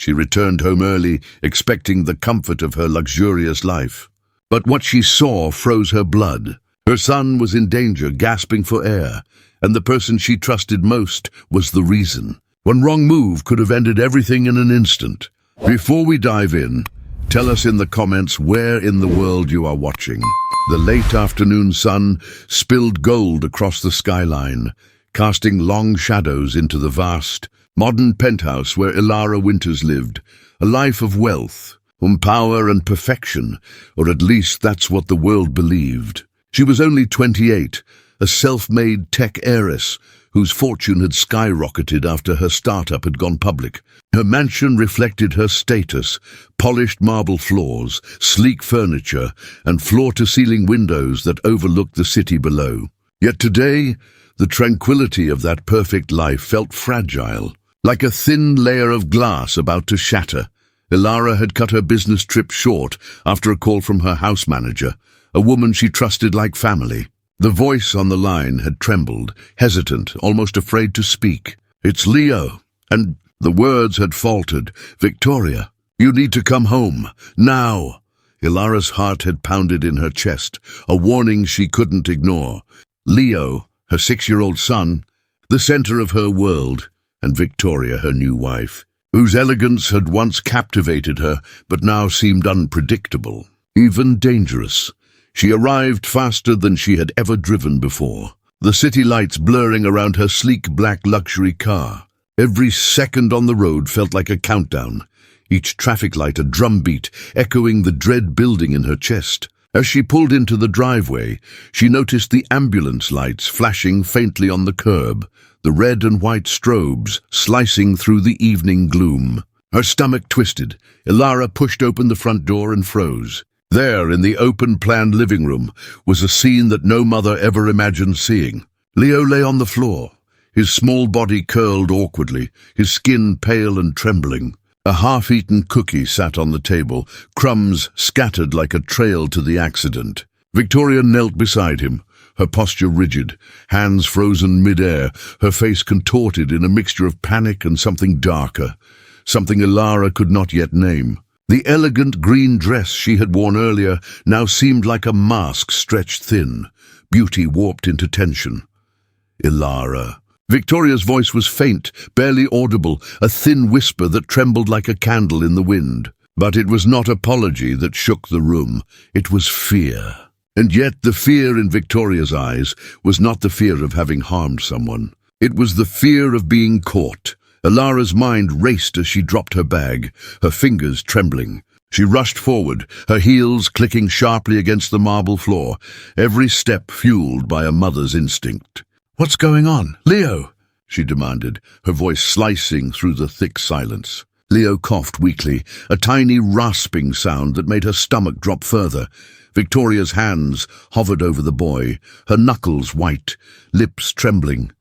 She returned home early, expecting the comfort of her luxurious life. But what she saw froze her blood. Her son was in danger, gasping for air, and the person she trusted most was the reason. One wrong move could have ended everything in an instant. Before we dive in, tell us in the comments where in the world you are watching. The late afternoon sun spilled gold across the skyline, casting long shadows into the vast, modern penthouse where Ilara Winters lived, a life of wealth, power and perfection, or at least that's what the world believed. She was only 28, a self-made tech heiress whose fortune had skyrocketed after her startup had gone public. Her mansion reflected her status: polished marble floors, sleek furniture, and floor-to-ceiling windows that overlooked the city below. Yet today, the tranquility of that perfect life felt fragile, like a thin layer of glass about to shatter. Ilara had cut her business trip short after a call from her house manager, a woman she trusted like family. The voice on the line had trembled, hesitant, almost afraid to speak. "It's Leo." And the words had faltered. "Victoria, you need to come home, now." Ilara's heart had pounded in her chest, a warning she couldn't ignore. Leo, her 6-year-old son, the center of her world, and Victoria, her new wife, whose elegance had once captivated her but now seemed unpredictable, even dangerous. She arrived faster than she had ever driven before, the city lights blurring around her sleek black luxury car. Every second on the road felt like a countdown, each traffic light a drumbeat, echoing the dread building in her chest. As she pulled into the driveway, she noticed the ambulance lights flashing faintly on the curb, the red and white strobes slicing through the evening gloom. Her stomach twisted. Ilara pushed open the front door and froze. There, in the open-planned living room, was a scene that no mother ever imagined seeing. Leo lay on the floor, his small body curled awkwardly, his skin pale and trembling. A half-eaten cookie sat on the table, crumbs scattered like a trail to the accident. Victoria knelt beside him, her posture rigid, hands frozen mid-air, her face contorted in a mixture of panic and something darker, something Ilara could not yet name. The elegant green dress she had worn earlier now seemed like a mask stretched thin, beauty warped into tension. "Ilara." Victoria's voice was faint, barely audible, a thin whisper that trembled like a candle in the wind. But it was not apology that shook the room, it was fear. And yet the fear in Victoria's eyes was not the fear of having harmed someone. It was the fear of being caught. Ilara's mind raced as she dropped her bag, her fingers trembling. She rushed forward, her heels clicking sharply against the marble floor, every step fueled by a mother's instinct. "What's going on? Leo?" she demanded, her voice slicing through the thick silence. Leo coughed weakly, a tiny rasping sound that made her stomach drop further. Victoria's hands hovered over the boy, her knuckles white, lips trembling.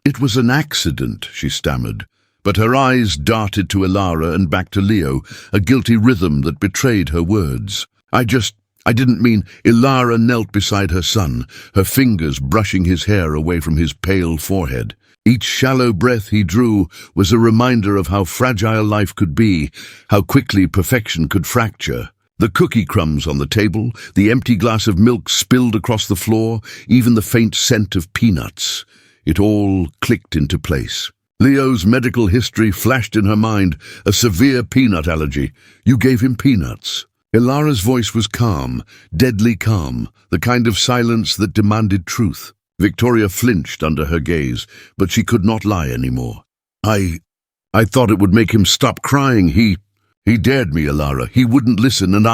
It was an accident," she stammered. But her eyes darted to Ilara and back to Leo, a guilty rhythm that betrayed her words. I didn't mean." Ilara knelt beside her son, her fingers brushing his hair away from his pale forehead. Each shallow breath he drew was a reminder of how fragile life could be, how quickly perfection could fracture. The cookie crumbs on the table, the empty glass of milk spilled across the floor, even the faint scent of peanuts. It all clicked into place. Leo's medical history flashed in her mind, a severe peanut allergy. "You gave him peanuts." Ilara's voice was calm, deadly calm, the kind of silence that demanded truth. Victoria flinched under her gaze, but she could not lie anymore. I thought it would make him stop crying. He dared me, Ilara. He wouldn't listen, and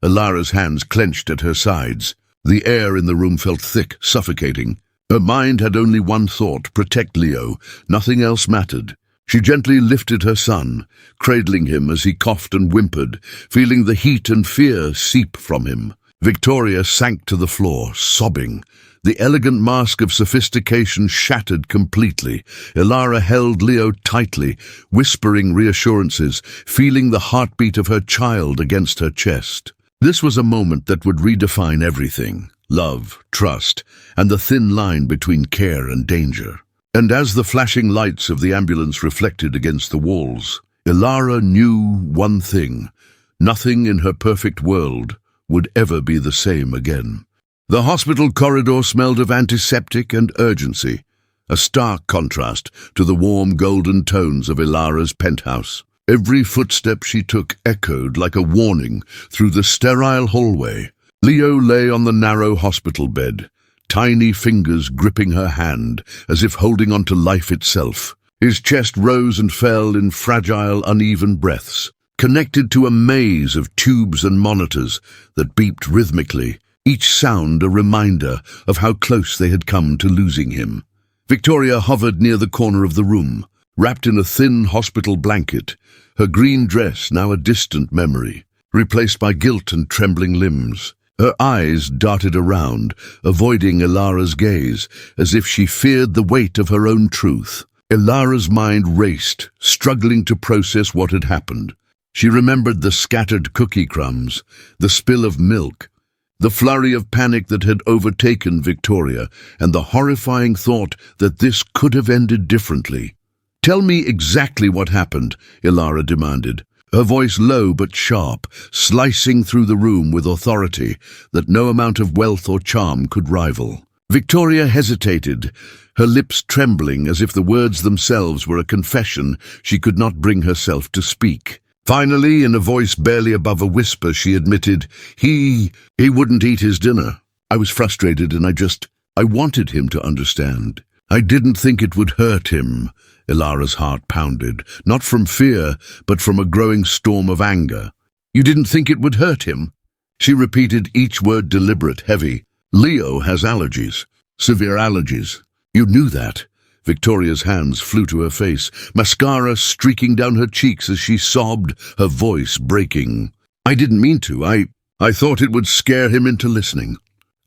Ilara's hands clenched at her sides. The air in the room felt thick, suffocating. Her mind had only one thought: protect Leo. Nothing else mattered. She gently lifted her son, cradling him as he coughed and whimpered, feeling the heat and fear seep from him. Victoria sank to the floor, sobbing. The elegant mask of sophistication shattered completely. Ilara held Leo tightly, whispering reassurances, feeling the heartbeat of her child against her chest. This was a moment that would redefine everything: love, trust, and the thin line between care and danger. And as the flashing lights of the ambulance reflected against the walls, Ilara knew one thing. Nothing in her perfect world would ever be the same again. The hospital corridor smelled of antiseptic and urgency, a stark contrast to the warm golden tones of Ilara's penthouse. Every footstep she took echoed like a warning through the sterile hallway. Leo lay on the narrow hospital bed, tiny fingers gripping her hand as if holding on to life itself. His chest rose and fell in fragile, uneven breaths, connected to a maze of tubes and monitors that beeped rhythmically, each sound a reminder of how close they had come to losing him. Victoria hovered near the corner of the room, wrapped in a thin hospital blanket, her green dress now a distant memory, replaced by guilt and trembling limbs. Her eyes darted around, avoiding Ilara's gaze, as if she feared the weight of her own truth. Ilara's mind raced, struggling to process what had happened. She remembered the scattered cookie crumbs, the spill of milk, the flurry of panic that had overtaken Victoria, and the horrifying thought that this could have ended differently. "Tell me exactly what happened," Ilara demanded, her voice low but sharp, slicing through the room with authority that no amount of wealth or charm could rival. Victoria hesitated, her lips trembling as if the words themselves were a confession she could not bring herself to speak. Finally, in a voice barely above a whisper, she admitted, He wouldn't eat his dinner. I was frustrated and I wanted him to understand. I didn't think it would hurt him." Ilara's heart pounded, not from fear, but from a growing storm of anger. "You didn't think it would hurt him?" She repeated each word deliberate, heavy. "Leo has allergies, severe allergies. You knew that." Victoria's hands flew to her face, mascara streaking down her cheeks as she sobbed, her voice breaking. "I didn't mean to. I thought it would scare him into listening.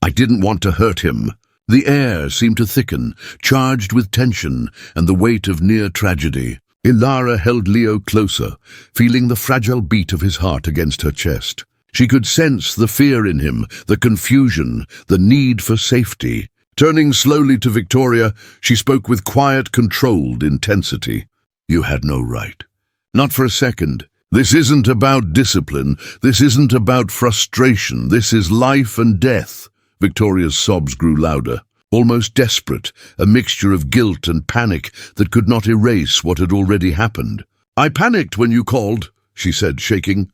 I didn't want to hurt him." The air seemed to thicken, charged with tension and the weight of near tragedy. Ilara held Leo closer, feeling the fragile beat of his heart against her chest. She could sense the fear in him, the confusion, the need for safety. Turning slowly to Victoria, she spoke with quiet, controlled intensity. "You had no right. Not for a second. This isn't about discipline. This isn't about frustration. This is life and death." Victoria's sobs grew louder, almost desperate, a mixture of guilt and panic that could not erase what had already happened. "I panicked when you called," she said, shaking.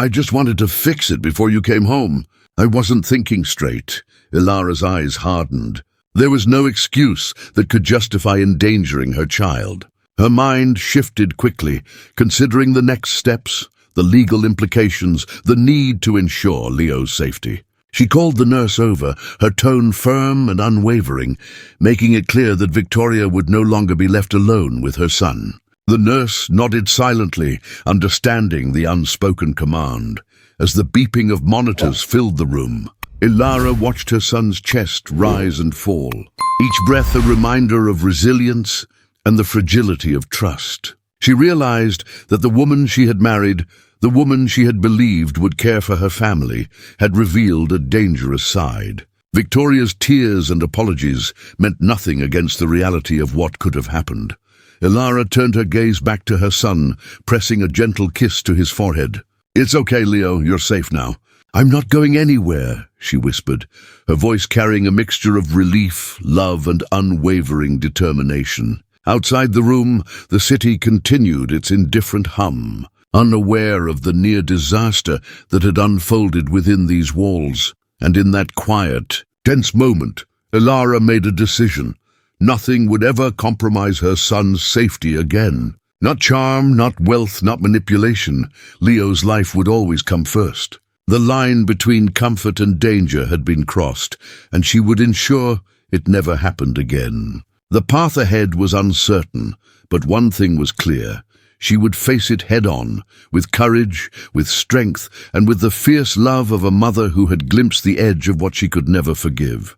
I just wanted to fix it before you came home. I wasn't thinking straight." Ilara's eyes hardened. There was no excuse that could justify endangering her child. Her mind shifted quickly, considering the next steps, the legal implications, the need to ensure Leo's safety. She called the nurse over, her tone firm and unwavering, making it clear that Victoria would no longer be left alone with her son. The nurse nodded silently, understanding the unspoken command. As the beeping of monitors filled the room, Ilara watched her son's chest rise and fall, each breath a reminder of resilience and the fragility of trust. She realized that the woman she had married, the woman she had believed would care for her family, had revealed a dangerous side. Victoria's tears and apologies meant nothing against the reality of what could have happened. Ilara turned her gaze back to her son, pressing a gentle kiss to his forehead. "It's okay, Leo, you're safe now." "I'm not going anywhere," she whispered, her voice carrying a mixture of relief, love, and unwavering determination. Outside the room, the city continued its indifferent hum, unaware of the near disaster that had unfolded within these walls. And in that quiet, tense moment, Ilara made a decision. Nothing would ever compromise her son's safety again. Not charm, not wealth, not manipulation. Leo's life would always come first. The line between comfort and danger had been crossed, and she would ensure it never happened again. The path ahead was uncertain, but one thing was clear. She would face it head-on, with courage, with strength, and with the fierce love of a mother who had glimpsed the edge of what she could never forgive.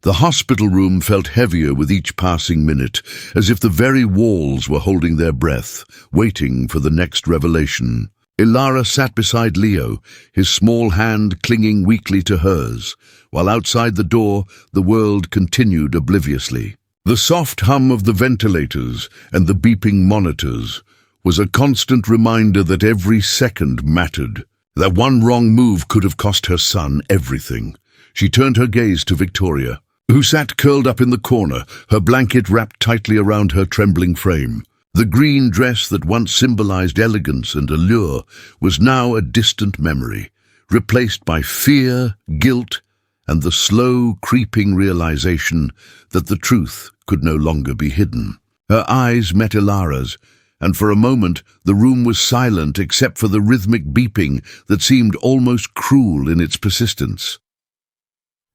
The hospital room felt heavier with each passing minute, as if the very walls were holding their breath, waiting for the next revelation. Ilara sat beside Leo, his small hand clinging weakly to hers, while outside the door the world continued obliviously. The soft hum of the ventilators and the beeping monitors was a constant reminder that every second mattered. That one wrong move could have cost her son everything. She turned her gaze to Victoria, who sat curled up in the corner, her blanket wrapped tightly around her trembling frame. The green dress that once symbolized elegance and allure was now a distant memory, replaced by fear, guilt, and the slow, creeping realization that the truth could no longer be hidden. Her eyes met Ilara's, and for a moment the room was silent except for the rhythmic beeping that seemed almost cruel in its persistence.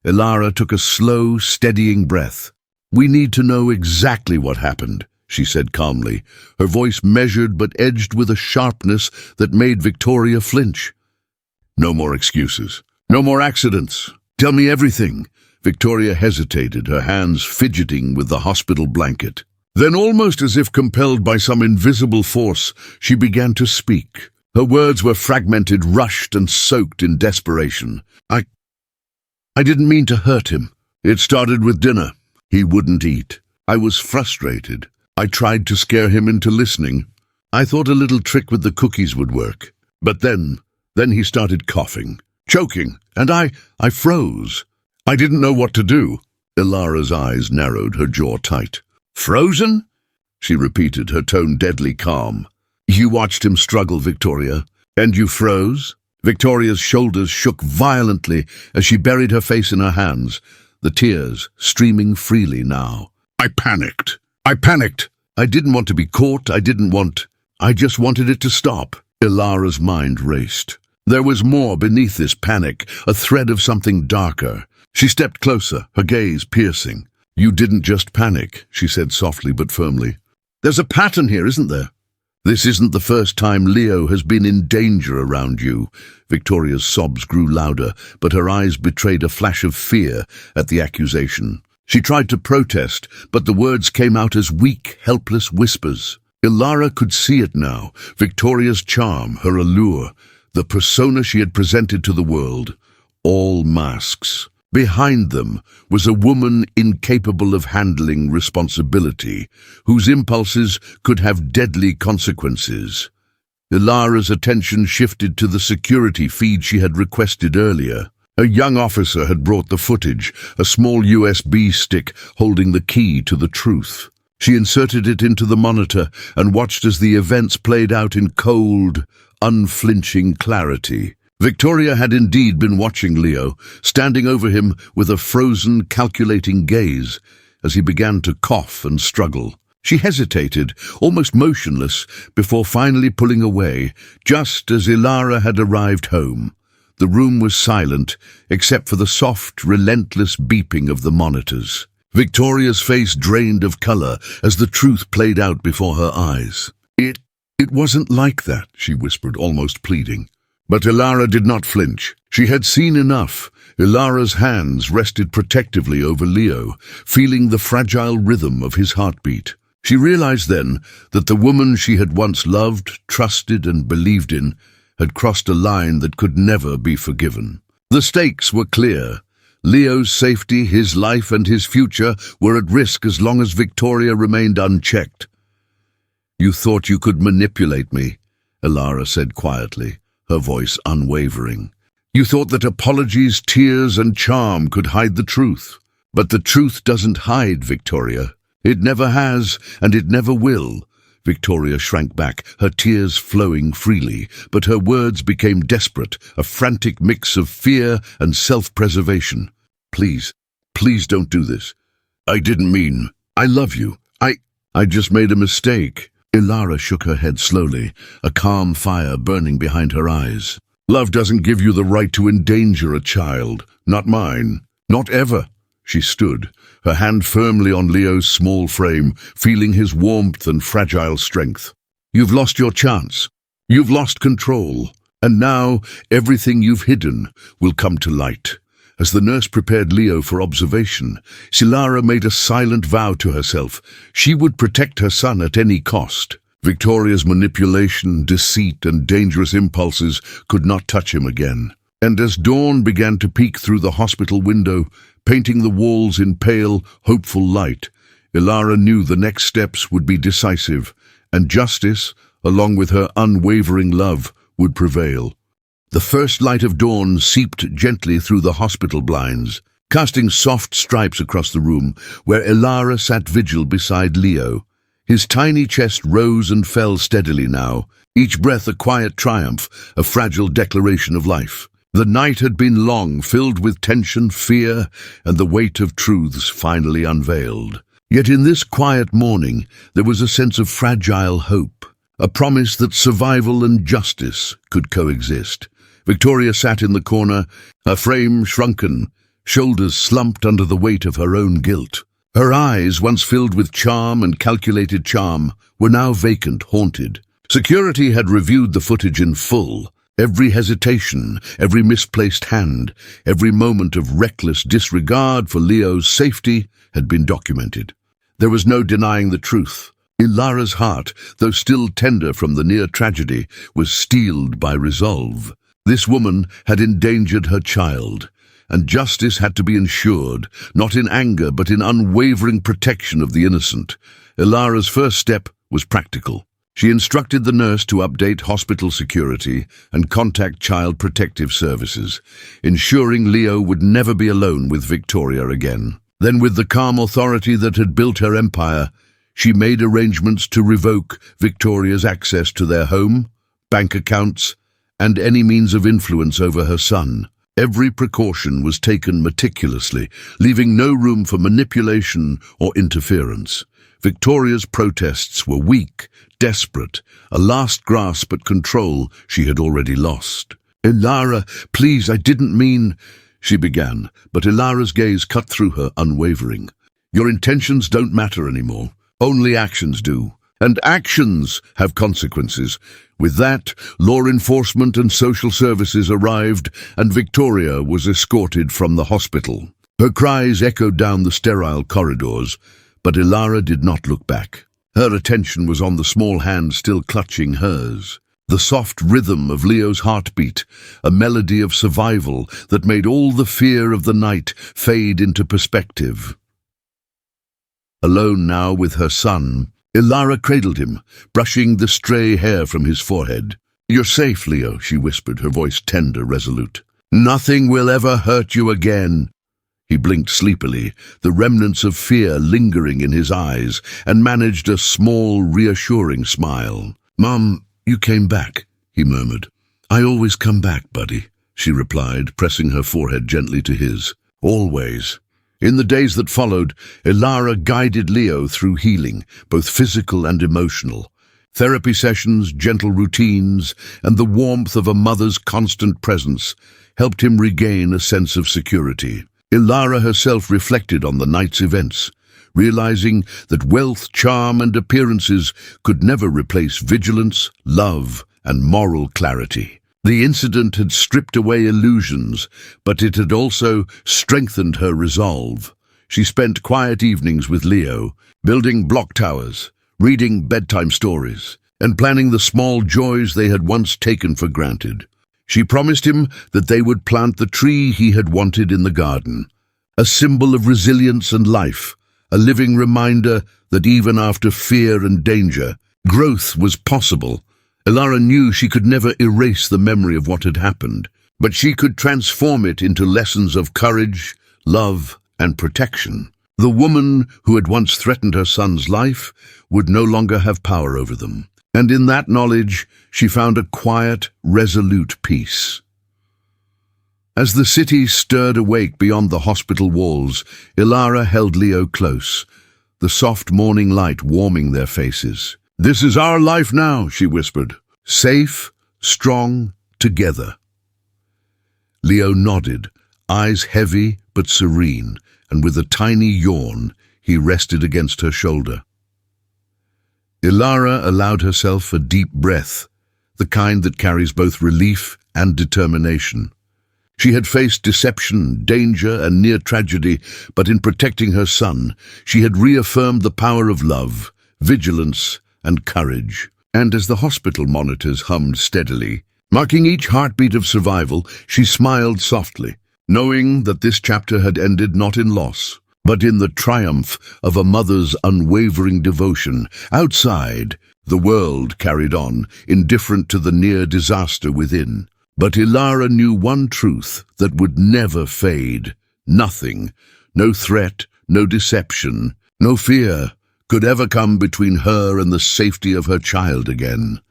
Ilara took a slow, steadying breath. "We need to know exactly what happened," she said calmly, her voice measured but edged with a sharpness that made Victoria flinch. "No more excuses. No more accidents. Tell me everything." Victoria hesitated, her hands fidgeting with the hospital blanket. Then, almost as if compelled by some invisible force, she began to speak. Her words were fragmented, rushed, and soaked in desperation. I didn't mean to hurt him. It started with dinner. He wouldn't eat. I was frustrated. I tried to scare him into listening. I thought a little trick with the cookies would work. But then he started coughing, choking, and I froze. I didn't know what to do. Ilara's eyes narrowed, her jaw tight. "Frozen?" she repeated, her tone deadly calm. "You watched him struggle, Victoria, and you froze?" Victoria's shoulders shook violently as she buried her face in her hands, the tears streaming freely now. I panicked. I didn't want to be caught. I just wanted it to stop." Ilara's mind raced. There was more beneath this panic, a thread of something darker. She stepped closer, her gaze piercing. "You didn't just panic," she said softly but firmly. "There's a pattern here, isn't there? This isn't the first time Leo has been in danger around you." Victoria's sobs grew louder, but her eyes betrayed a flash of fear at the accusation. She tried to protest, but the words came out as weak, helpless whispers. Ilara could see it now, Victoria's charm, her allure, the persona she had presented to the world. All masks. Behind them was a woman incapable of handling responsibility, whose impulses could have deadly consequences. Ilara's attention shifted to the security feed she had requested earlier. A young officer had brought the footage, a small USB stick holding the key to the truth. She inserted it into the monitor and watched as the events played out in cold, unflinching clarity. Victoria had indeed been watching Leo, standing over him with a frozen, calculating gaze, as he began to cough and struggle. She hesitated, almost motionless, before finally pulling away, just as Ilara had arrived home. The room was silent, except for the soft, relentless beeping of the monitors. Victoria's face drained of color as the truth played out before her eyes. It wasn't like that," she whispered, almost pleading. But Ilara did not flinch. She had seen enough. Ilara's hands rested protectively over Leo, feeling the fragile rhythm of his heartbeat. She realized then that the woman she had once loved, trusted, and believed in had crossed a line that could never be forgiven. The stakes were clear. Leo's safety, his life, and his future were at risk as long as Victoria remained unchecked. "You thought you could manipulate me," Ilara said quietly, her voice unwavering. "You thought that apologies, tears, and charm could hide the truth. But the truth doesn't hide, Victoria. It never has, and it never will." Victoria shrank back, her tears flowing freely, but her words became desperate, a frantic mix of fear and self-preservation. Please don't do this. I didn't mean. I love you. I just made a mistake." Ilara shook her head slowly, a calm fire burning behind her eyes. "Love doesn't give you the right to endanger a child. Not mine. Not ever." She stood, her hand firmly on Leo's small frame, feeling his warmth and fragile strength. "You've lost your chance. You've lost control. And now everything you've hidden will come to light." As the nurse prepared Leo for observation, Ilara made a silent vow to herself. She would protect her son at any cost. Victoria's manipulation, deceit, and dangerous impulses could not touch him again. And as dawn began to peek through the hospital window, painting the walls in pale, hopeful light, Ilara knew the next steps would be decisive, and justice, along with her unwavering love, would prevail. The first light of dawn seeped gently through the hospital blinds, casting soft stripes across the room where Ilara sat vigil beside Leo. His tiny chest rose and fell steadily now, each breath a quiet triumph, a fragile declaration of life. The night had been long, filled with tension, fear, and the weight of truths finally unveiled. Yet in this quiet morning there was a sense of fragile hope, a promise that survival and justice could coexist. Victoria sat in the corner, her frame shrunken, shoulders slumped under the weight of her own guilt. Her eyes, once filled with charm and calculated charm, were now vacant, haunted. Security had reviewed the footage in full. Every hesitation, every misplaced hand, every moment of reckless disregard for Leo's safety had been documented. There was no denying the truth. Ilara's heart, though still tender from the near tragedy, was steeled by resolve. This woman had endangered her child, and justice had to be ensured, not in anger but in unwavering protection of the innocent. Ilara's first step was practical. She instructed the nurse to update hospital security and contact Child Protective Services, ensuring Leo would never be alone with Victoria again. Then, with the calm authority that had built her empire, she made arrangements to revoke Victoria's access to their home, bank accounts, and any means of influence over her son. Every precaution was taken meticulously, leaving no room for manipulation or interference. Victoria's protests were weak, desperate, a last grasp at control she had already lost. "Ilara, please, I didn't mean—" she began, but Ilara's gaze cut through her, unwavering. "Your intentions don't matter anymore. Only actions do. And actions have consequences." With that, law enforcement and social services arrived, and Victoria was escorted from the hospital. Her cries echoed down the sterile corridors, but Ilara did not look back. Her attention was on the small hand still clutching hers. The soft rhythm of Leo's heartbeat, a melody of survival that made all the fear of the night fade into perspective. Alone now with her son, Ilara cradled him, brushing the stray hair from his forehead. "You're safe, Leo," she whispered, her voice tender, resolute. "Nothing will ever hurt you again." He blinked sleepily, the remnants of fear lingering in his eyes, and managed a small, reassuring smile. "Mom, you came back," he murmured. "I always come back, buddy," she replied, pressing her forehead gently to his. "Always." In the days that followed, Ilara guided Leo through healing, both physical and emotional. Therapy sessions, gentle routines, and the warmth of a mother's constant presence helped him regain a sense of security. Ilara herself reflected on the night's events, realizing that wealth, charm, and appearances could never replace vigilance, love, and moral clarity. The incident had stripped away illusions, but it had also strengthened her resolve. She spent quiet evenings with Leo, building block towers, reading bedtime stories, and planning the small joys they had once taken for granted. She promised him that they would plant the tree he had wanted in the garden, a symbol of resilience and life, a living reminder that even after fear and danger, growth was possible. Ilara knew she could never erase the memory of what had happened, but she could transform it into lessons of courage, love, and protection. The woman who had once threatened her son's life would no longer have power over them, and in that knowledge she found a quiet, resolute peace. As the city stirred awake beyond the hospital walls, Ilara held Leo close, the soft morning light warming their faces. "This is our life now," she whispered. "Safe, strong, together." Leo nodded, eyes heavy but serene, and with a tiny yawn, he rested against her shoulder. Ilara allowed herself a deep breath, the kind that carries both relief and determination. She had faced deception, danger, and near tragedy, but in protecting her son, she had reaffirmed the power of love, vigilance, and courage. And as the hospital monitors hummed steadily, marking each heartbeat of survival, she smiled softly, knowing that this chapter had ended not in loss, but in the triumph of a mother's unwavering devotion. Outside, The world carried on, indifferent to the near disaster within. But Ilara knew one truth that would never fade. Nothing, no threat, no deception, no fear, could ever come between her and the safety of her child again.